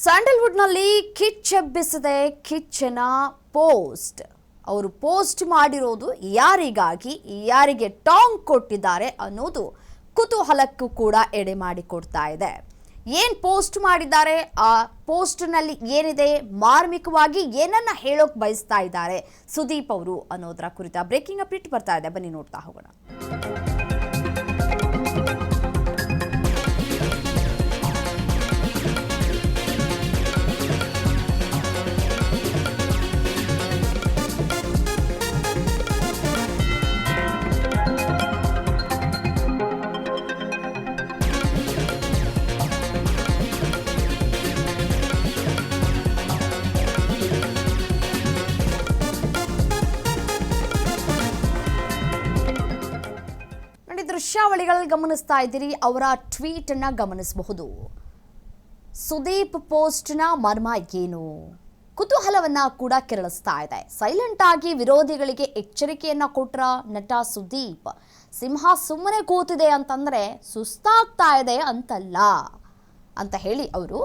ಸ್ಯಾಂಡಲ್ವುಡ್ನಲ್ಲಿ ಕಿಚ್ಚೆಬ್ಬಿಸಿದೆ ಕಿಚ್ಚನ post. ಅವರು post ಮಾಡಿರೋದು ಯಾರಿಗಾಗಿ, ಯಾರಿಗೆ ಟಾಂಗ್ ಕೊಟ್ಟಿದ್ದಾರೆ ಅನ್ನೋದು ಕುತೂಹಲಕ್ಕೂ ಕೂಡ ಎಡೆ ಮಾಡಿಕೊಡ್ತಾ ಇದೆ. ಏನು ಪೋಸ್ಟ್ ಮಾಡಿದ್ದಾರೆ, ಆ ಪೋಸ್ಟ್ನಲ್ಲಿ ಏನಿದೆ, ಮಾರ್ಮಿಕವಾಗಿ ಏನನ್ನ ಹೇಳೋಕೆ ಬಯಸ್ತಾ ಇದ್ದಾರೆ ಸುದೀಪ್ ಅವರು ಅನ್ನೋದರ ಕುರಿತ ಬ್ರೇಕಿಂಗ್ ಅಪ್ಡೇಟ್ ಬರ್ತಾ ಇದೆ. ಬನ್ನಿ ನೋಡ್ತಾ ಹೋಗೋಣ. ದೃಶ್ಯಾವಳಿಗಳಲ್ಲಿ ಗಮನಿಸ್ತಾ ಇದ್ದೀರಿ, ಅವರ ಟ್ವೀಟ್ ಅನ್ನ ಗಮನಿಸಬಹುದು. ಸುದೀಪ್ ಪೋಸ್ಟ್ನ ಮರ್ಮ ಏನು, ಕುತೂಹಲವನ್ನ ಕೂಡ ಕೆರಳಿಸ್ತಾ ಇದೆ. ಸೈಲೆಂಟ್ ಆಗಿ ವಿರೋಧಿಗಳಿಗೆ ಎಚ್ಚರಿಕೆಯನ್ನ ಕೊಟ್ರ ನಟ ಸುದೀಪ್. ಸಿಂಹ ಸುಮ್ಮನೆ ಕೂತಿದೆ ಅಂತಂದ್ರೆ ಸುಸ್ತಾಗ್ತಾ ಇದೆ ಅಂತಲ್ಲ ಅಂತ ಹೇಳಿ ಅವರು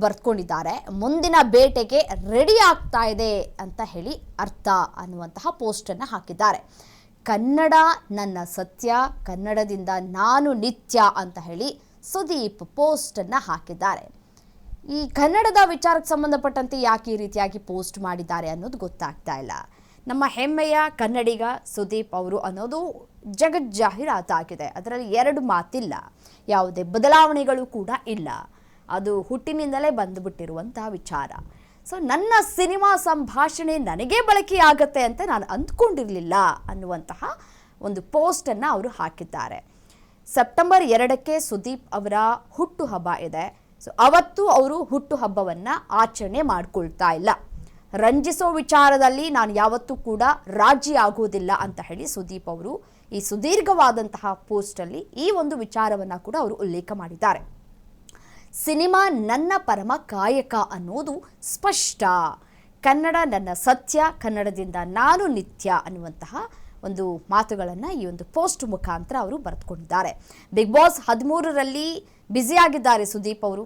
ಬರ್ಕೊಂಡಿದ್ದಾರೆ. ಮುಂದಿನ ಬೇಟೆಗೆ ರೆಡಿ ಆಗ್ತಾ ಇದೆ ಅಂತ ಹೇಳಿ ಅರ್ಥ ಅನ್ನುವಂತಹ ಪೋಸ್ಟನ್ನು ಹಾಕಿದ್ದಾರೆ. ಕನ್ನಡ ನನ್ನ ಸತ್ಯ, ಕನ್ನಡದಿಂದ ನಾನು ನಿತ್ಯ ಅಂತ ಹೇಳಿ ಸುದೀಪ್ ಪೋಸ್ಟನ್ನು ಹಾಕಿದ್ದಾರೆ. ಈ ಕನ್ನಡದ ವಿಚಾರಕ್ಕೆ ಸಂಬಂಧಪಟ್ಟಂತೆ ಯಾಕೆ ಈ ರೀತಿಯಾಗಿ ಪೋಸ್ಟ್ ಮಾಡಿದ್ದಾರೆ ಅನ್ನೋದು ಗೊತ್ತಾಗ್ತಾ ಇಲ್ಲ. ನಮ್ಮ ಹೆಮ್ಮೆಯ ಕನ್ನಡಿಗ ಸುದೀಪ್ ಅವರು ಅನ್ನೋದು ಜಗಜ್ಜಾಹೀರಾತಾಗಿದೆ. ಅದರಲ್ಲಿ ಎರಡು ಮಾತಿಲ್ಲ, ಯಾವುದೇ ಬದಲಾವಣೆಗಳು ಕೂಡ ಇಲ್ಲ. ಅದು ಹುಟ್ಟಿನಿಂದಲೇ ಬಂದುಬಿಟ್ಟಿರುವಂತಹ ವಿಚಾರ. ಸೊ ನನ್ನ ಸಿನಿಮಾ ಸಂಭಾಷಣೆ ನನಗೇ ಬಳಕೆಯಾಗತ್ತೆ ಅಂತ ನಾನು ಅಂದ್ಕೊಂಡಿರಲಿಲ್ಲ ಅನ್ನುವಂತಹ ಒಂದು ಪೋಸ್ಟನ್ನು ಅವರು ಹಾಕಿದ್ದಾರೆ. ಸೆಪ್ಟೆಂಬರ್ 2ಕ್ಕೆ ಸುದೀಪ್ ಅವರ ಹುಟ್ಟುಹಬ್ಬ ಇದೆ. ಸೊ ಅವತ್ತು ಅವರು ಹುಟ್ಟುಹಬ್ಬವನ್ನು ಆಚರಣೆ ಮಾಡ್ಕೊಳ್ತಾ ಇಲ್ಲ. ರಂಜಿಸೋ ವಿಚಾರದಲ್ಲಿ ನಾನು ಯಾವತ್ತೂ ಕೂಡ ರಾಜಿ ಆಗೋದಿಲ್ಲ ಅಂತ ಹೇಳಿ ಸುದೀಪ್ ಅವರು ಈ ಸುದೀರ್ಘವಾದಂತಹ ಪೋಸ್ಟಲ್ಲಿ ಈ ಒಂದು ವಿಚಾರವನ್ನು ಕೂಡ ಅವರು ಉಲ್ಲೇಖ ಮಾಡಿದ್ದಾರೆ. ಸಿನಿಮಾ ನನ್ನ ಪರಮ ಕಾಯಕ ಅನ್ನೋದು ಸ್ಪಷ್ಟ, ಕನ್ನಡ ನನ್ನ ಸತ್ಯ, ಕನ್ನಡದಿಂದ ನಾನು ನಿತ್ಯ ಅನ್ನುವಂತಹ ಒಂದು ಮಾತುಗಳನ್ನು ಈ ಒಂದು ಪೋಸ್ಟ್ ಮುಖಾಂತರ ಅವರು ಬರೆದುಕೊಂಡಿದ್ದಾರೆ. ಬಿಗ್ ಬಾಸ್ 13ರಲ್ಲಿ ಬ್ಯುಸಿಯಾಗಿದ್ದಾರೆ ಸುದೀಪ್ ಅವರು.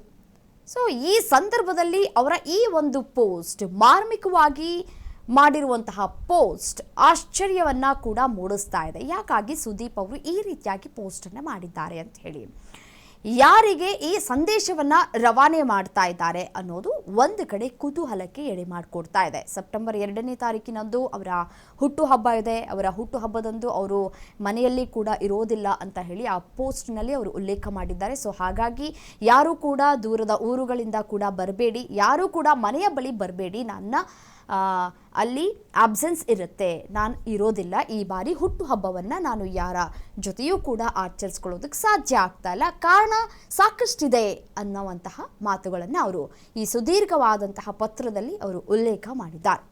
ಸೊ ಈ ಸಂದರ್ಭದಲ್ಲಿ ಅವರ ಈ ಒಂದು ಪೋಸ್ಟ್, ಮಾರ್ಮಿಕವಾಗಿ ಮಾಡಿರುವಂತಹ ಪೋಸ್ಟ್ ಆಶ್ಚರ್ಯವನ್ನು ಕೂಡ ಮೂಡಿಸ್ತಾ ಇದೆ. ಯಾಕಾಗಿ ಸುದೀಪ್ ಅವರು ಈ ರೀತಿಯಾಗಿ ಪೋಸ್ಟನ್ನು ಮಾಡಿದ್ದಾರೆ ಅಂತ ಹೇಳಿ, ಯಾರಿಗೆ ಈ ಸಂದೇಶವನ್ನು ರವಾನೆ ಮಾಡ್ತಾ ಇದ್ದಾರೆ ಅನ್ನೋದು ಒಂದು ಕಡೆ ಕುತೂಹಲಕ್ಕೆ ಎಡೆ ಮಾಡಿಕೊಡ್ತಾ ಇದೆ. ಸೆಪ್ಟೆಂಬರ್ 2ನೇ ತಾರೀಕಿನಂದು ಅವರ ಹುಟ್ಟುಹಬ್ಬ ಇದೆ. ಅವರ ಹುಟ್ಟುಹಬ್ಬದಂದು ಅವರು ಮನೆಯಲ್ಲಿ ಕೂಡ ಇರೋದಿಲ್ಲ ಅಂತ ಹೇಳಿ ಆ ಪೋಸ್ಟ್ನಲ್ಲಿ ಅವರು ಉಲ್ಲೇಖ ಮಾಡಿದ್ದಾರೆ. ಸೊ ಹಾಗಾಗಿ ಯಾರೂ ಕೂಡ ದೂರದ ಊರುಗಳಿಂದ ಕೂಡ ಬರಬೇಡಿ, ಯಾರೂ ಕೂಡ ಮನೆಯ ಬಳಿ ಬರಬೇಡಿ, ನನ್ನ ಅಲ್ಲಿ ಆಬ್ಸೆನ್ಸ್ ಇರುತ್ತೆ, ನಾನು ಇರೋದಿಲ್ಲ. ಈ ಬಾರಿ ಹುಟ್ಟುಹಬ್ಬವನ್ನು ನಾನು ಯಾರ ಜೊತೆಯೂ ಕೂಡ ಆಚರಿಸ್ಕೊಳ್ಳೋದಕ್ಕೆ ಸಾಧ್ಯ ಆಗ್ತಾ ಇಲ್ಲ, ಕಾರಣ ಸಾಕಷ್ಟಿದೆ ಅನ್ನುವಂತಹ ಮಾತುಗಳನ್ನು ಅವರು ಈ ಸುದೀರ್ಘವಾದಂತಹ ಪತ್ರದಲ್ಲಿ ಅವರು ಉಲ್ಲೇಖ ಮಾಡಿದ್ದಾರೆ.